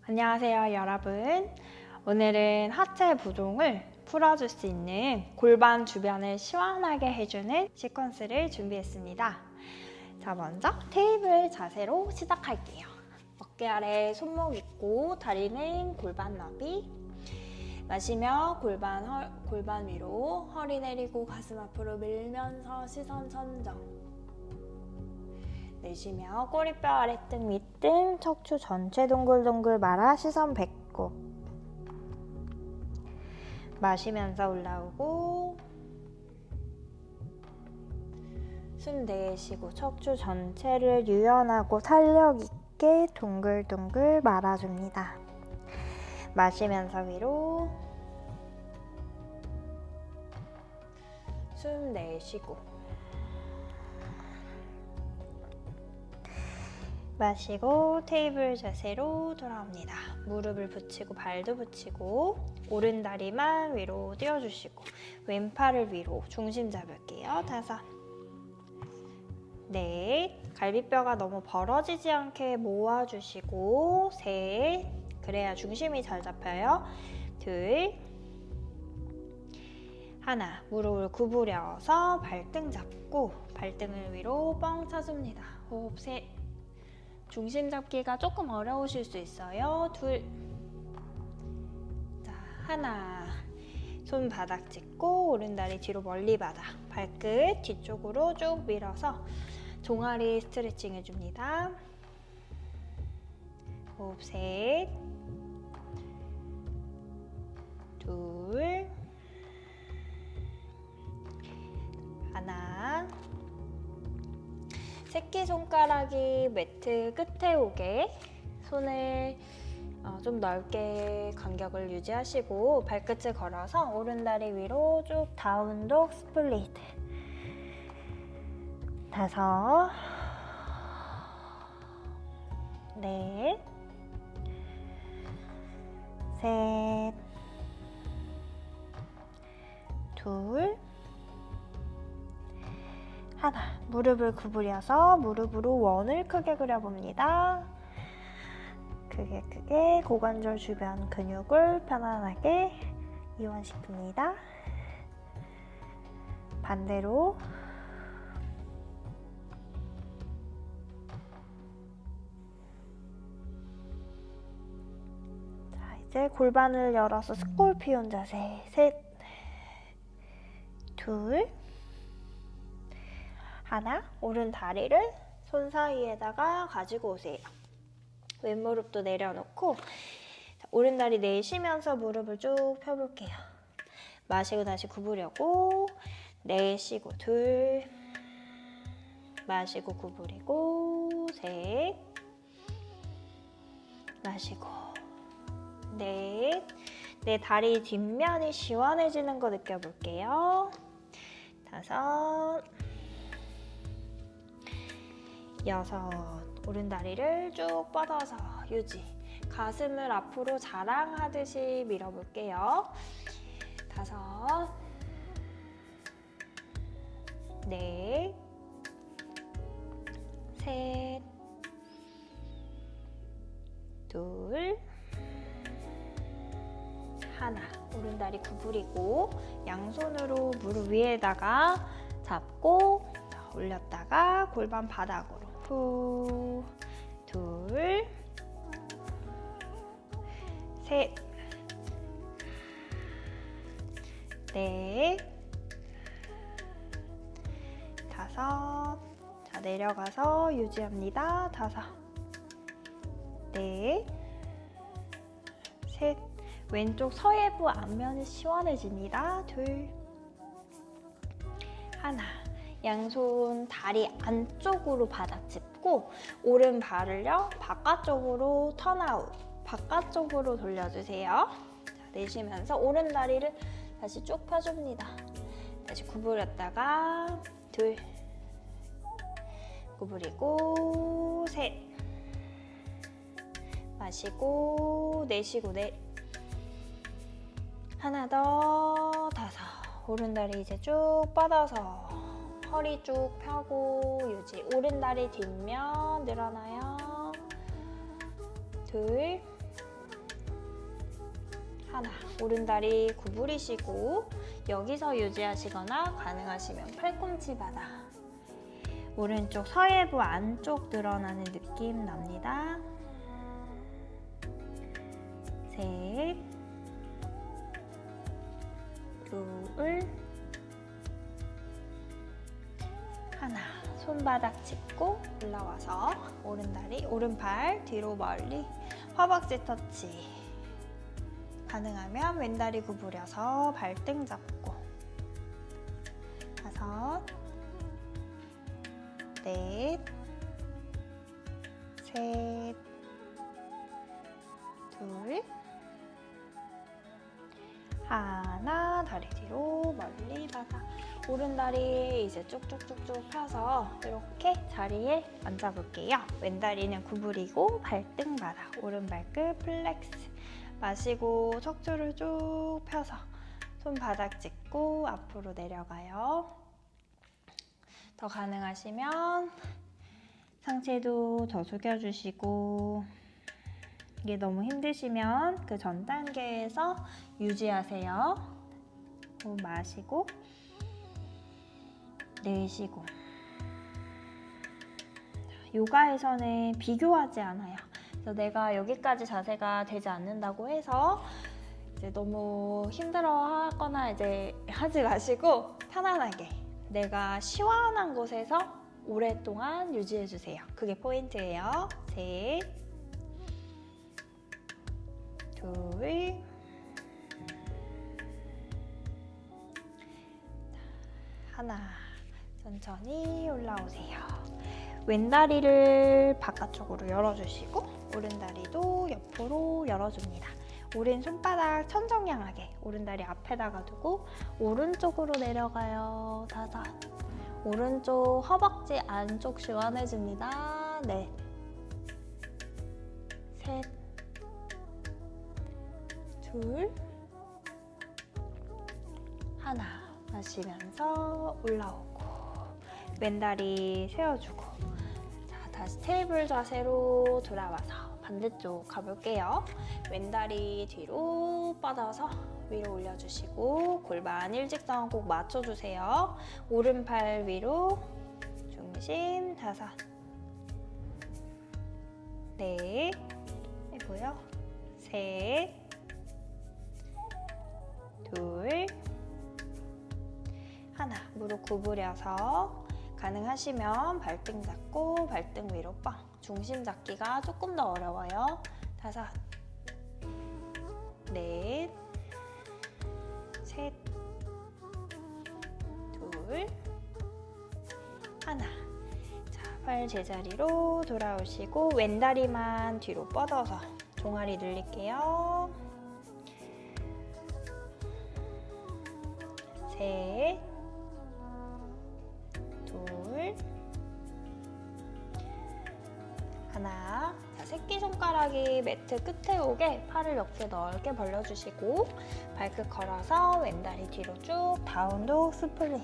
안녕하세요, 여러분. 오늘은 하체 부종을 풀어줄 수 있는 골반 주변을 시원하게 해주는 시퀀스를 준비했습니다. 자, 먼저 테이블 자세로 시작할게요. 어깨 아래 손목 있고 다리는 골반 너비. 마시며 골반 위로 허리 내리고 가슴 앞으로 밀면서 시선 천정. 내쉬며 꼬리뼈 아래등 윗등 척추 전체 동글동글 말아 시선 뱉고 마시면서 올라오고 숨 내쉬고 척추 전체를 유연하고 탄력 있게 동글동글 말아줍니다. 마시면서 위로 숨 내쉬고 마시고 테이블 자세로 돌아옵니다. 무릎을 붙이고 발도 붙이고 오른 다리만 위로 띄워주시고 왼팔을 위로 중심 잡을게요. 5, 넷, 갈비뼈가 너무 벌어지지 않게 모아주시고 3, 그래야 중심이 잘 잡혀요. 2, 1, 무릎을 구부려서 발등 잡고 발등을 위로 뻥 차줍니다. 호흡 3, 중심 잡기가 조금 어려우실 수 있어요. 2, 자, 1, 손바닥 짚고 오른다리 뒤로 멀리 받아 발끝 뒤쪽으로 쭉 밀어서 종아리 스트레칭 해줍니다. 호흡 3, 2, 1, 새끼손가락이 매트 끝에 오게 손을 좀 넓게 간격을 유지하시고 발끝을 걸어서 오른다리 위로 쭉 다운독 스플릿 5, 넷, 셋, 둘, 1, 무릎을 구부려서 무릎으로 원을 크게 그려봅니다. 크게 고관절 주변 근육을 편안하게 이완시킵니다. 반대로 자, 이제 골반을 열어서 스콜피온 자세 3, 2, 1, 오른 다리를 손 사이에다가 가지고 오세요. 왼무릎도 내려놓고 오른 다리 내쉬면서 무릎을 쭉 펴볼게요. 마시고 다시 구부려고 내쉬고 2, 마시고 구부리고 3, 마시고 4, 내 다리 뒷면이 시원해지는 거 느껴볼게요. 5, 6, 오른 다리를 쭉 뻗어서 유지. 가슴을 앞으로 자랑하듯이 밀어볼게요. 5, 넷, 셋, 둘, 1, 오른 다리 구부리고 양손으로 무릎 위에다가 잡고 올렸다가 골반 바닥으로 후, 2, 3, 넷, 5, 자, 내려가서 유지합니다. 5, 넷, 셋, 왼쪽 서해부 앞면이 시원해집니다. 2, 1, 양손 다리 안쪽으로 바닥 짚고 오른 발을요 바깥쪽으로 턴아웃, 바깥쪽으로 돌려주세요. 자, 내쉬면서 오른 다리를 다시 쭉 펴줍니다. 다시 구부렸다가 2, 구부리고 3, 마시고 내쉬고 4, 1 더 5, 오른 다리 이제 쭉 뻗어서 허리 쭉 펴고 유지. 오른 다리 뒷면 늘어나요. 둘, 하나, 오른다리 구부리시고 여기서 유지하시거나 가능하시면 팔꿈치 바닥. 오른쪽 서해부 안쪽 늘어나는 느낌 납니다. 셋, 둘, 하나. 손바닥 짚고 올라와서 오른다리, 오른팔 뒤로 멀리 허벅지 터치. 가능하면 왼다리 구부려서 발등 잡고. 다섯, 넷, 셋, 둘, 하나. 다리 뒤로 멀리 바닥. 오른다리 이제 쭉쭉쭉쭉 펴서 이렇게 자리에 앉아볼게요. 왼다리는 구부리고 발등 바닥. 오른발끝 플렉스. 마시고 척추를 쭉 펴서 손바닥 짚고 앞으로 내려가요. 더 가능하시면 상체도 더 숙여주시고, 이게 너무 힘드시면 그 전 단계에서 유지하세요. 호흡 마시고 내쉬고. 요가에서는 비교하지 않아요. 그래서 내가 여기까지 자세가 되지 않는다고 해서 이제 너무 힘들어 하거나 이제 하지 마시고 편안하게 내가 시원한 곳에서 오랫동안 유지해 주세요. 그게 포인트예요. 셋, 둘, 하나. 천천히 올라오세요. 왼다리를 바깥쪽으로 열어주시고 오른다리도 옆으로 열어줍니다. 오른 손바닥 천정 향하게 오른다리 앞에다가 두고 오른쪽으로 내려가요. 다섯. 오른쪽 허벅지 안쪽 시원해집니다. 넷, 셋, 둘, 하나. 마시면서 올라오고 왼다리 세워주고. 자, 다시 테이블 자세로 돌아와서 반대쪽 가볼게요. 왼다리 뒤로 뻗어서 위로 올려주시고 골반 일직선 꼭 맞춰주세요. 오른팔 위로 중심. 다섯, 넷, 해보여. 셋, 둘, 하나. 무릎 구부려서 가능하시면 발등 잡고 발등 위로 뻥. 중심 잡기가 조금 더 어려워요. 다섯, 넷, 셋, 둘, 하나. 자, 팔 제자리로 돌아오시고 왼다리만 뒤로 뻗어서 종아리 늘릴게요. 셋, 둘, 하나. 자, 새끼손가락이 매트 끝에 오게 팔을 어깨 넓게 벌려주시고 발끝 걸어서 왼다리 뒤로 쭉 다운독 스플릿.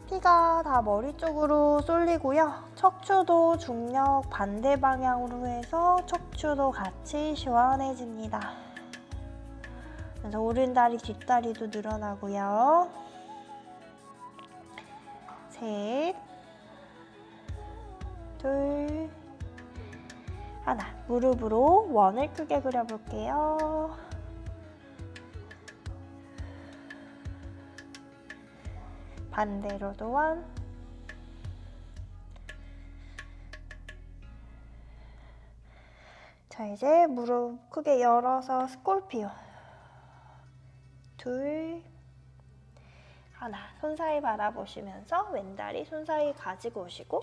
피가 다 머리 쪽으로 쏠리고요. 척추도 중력 반대 방향으로 해서 척추도 같이 시원해집니다. 그래서 오른다리 뒷다리도 늘어나고요. 셋, 둘, 하나. 무릎으로 원을 크게 그려볼게요. 반대로도 원. 자, 이제 무릎 크게 열어서 스콜피오. 둘, 하나. 손 사이 바라보시면서 왼다리 손 사이 가지고 오시고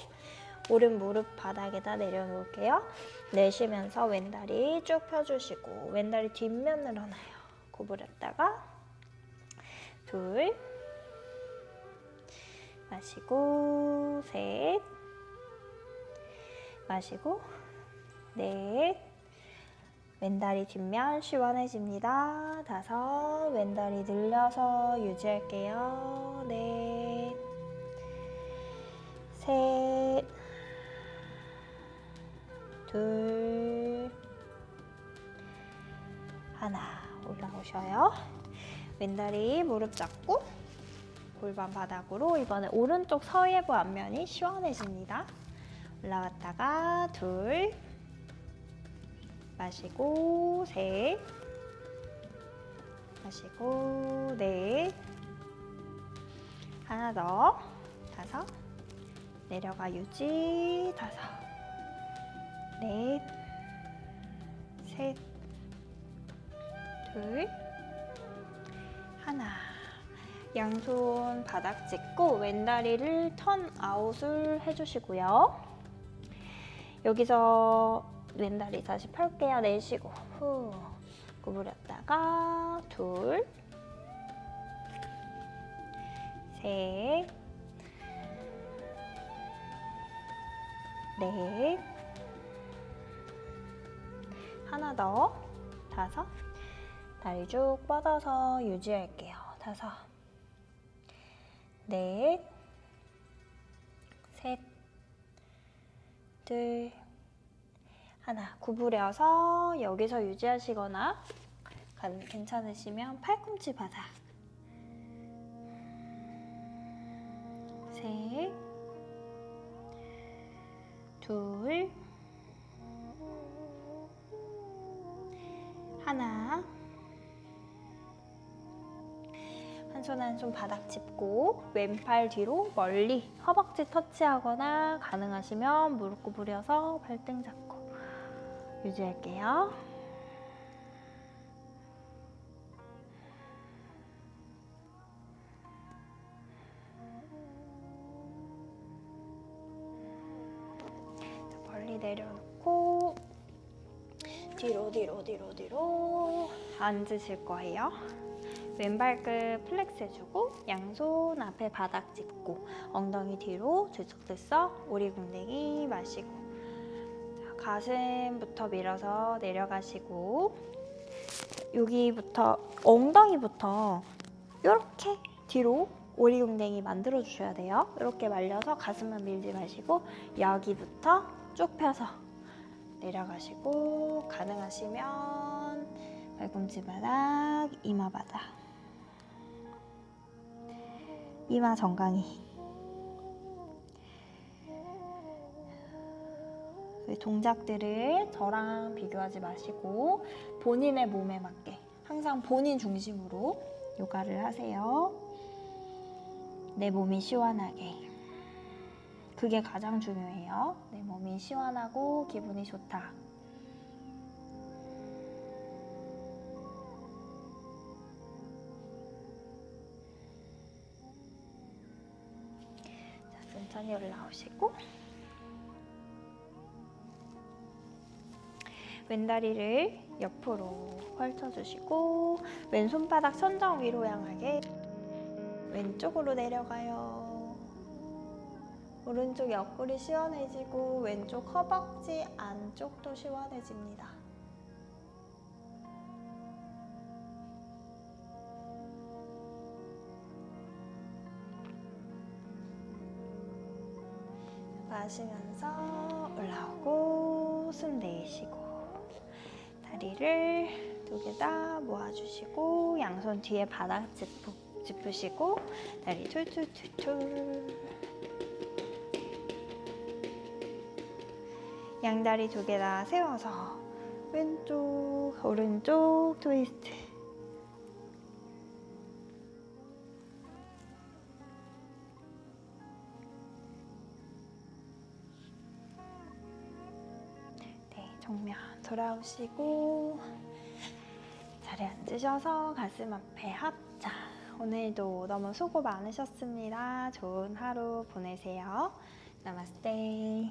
오른 무릎 바닥에다 내려놓을게요. 내쉬면서 왼다리 쭉 펴주시고 왼다리 뒷면 늘어나요. 구부렸다가 둘, 마시고 셋, 마시고 넷. 왼다리 뒷면 시원해집니다. 다섯. 왼다리 늘려서 유지할게요. 넷, 셋, 둘, 하나 올라오셔요. 왼다리 무릎 잡고 골반 바닥으로 이번에 오른쪽 서예부 앞면이 시원해집니다. 올라갔다가 둘, 마시고 셋, 마시고 넷, 하나 더, 다섯, 내려가 유지, 다섯, 넷, 셋, 둘, 하나. 양손 바닥 짚고 왼다리를 턴아웃을 해주시고요. 여기서 왼다리 다시 펼게요. 내쉬고 후 구부렸다가 둘, 셋, 넷, 하나 더, 다섯, 다리 쭉 뻗어서 유지할게요. 다섯, 넷, 셋, 둘, 하나. 구부려서 여기서 유지하시거나 괜찮으시면 팔꿈치 바닥. 셋, 둘, 하나. 한 손 한 손 바닥 짚고 왼팔 뒤로 멀리 허벅지 터치하거나 가능하시면 무릎 구부려서 발등 잡고 유지할게요. 자, 멀리 내려놓고 뒤로 앉으실 거예요. 왼발끝 플렉스 해주고 양손 앞에 바닥 짚고 엉덩이 뒤로 들썩들썩 오리궁뎅이 마시고 자, 가슴부터 밀어서 내려가시고 여기부터 엉덩이부터 이렇게 뒤로 오리궁뎅이 만들어 주셔야 돼요. 이렇게 말려서 가슴만 밀지 마시고 여기부터 쭉 펴서 내려가시고 가능하시면 발꿈치 바닥, 이마 바닥, 이마 정강이. 동작들을 저랑 비교하지 마시고 본인의 몸에 맞게 항상 본인 중심으로 요가를 하세요. 내 몸이 시원하게. 그게 가장 중요해요. 내 몸이 시원하고 기분이 좋다. 자, 천천히 올라오시고 왼다리를 옆으로 펼쳐주시고 왼손바닥 천정 위로 향하게 왼쪽으로 내려가요. 오른쪽 옆구리 시원해지고 왼쪽 허벅지 안쪽도 시원해집니다. 마시면서 올라오고 숨 내쉬고 다리를 두 개 다 모아주시고 양손 뒤에 바닥 짚으시고 다리 툴툴툴툴 양다리 두 개 다 세워서 왼쪽 오른쪽 트위스트. 정면 돌아오시고 자리에 앉으셔서 가슴 앞에 합자. 오늘도 너무 수고 많으셨습니다. 좋은 하루 보내세요. 나마스테.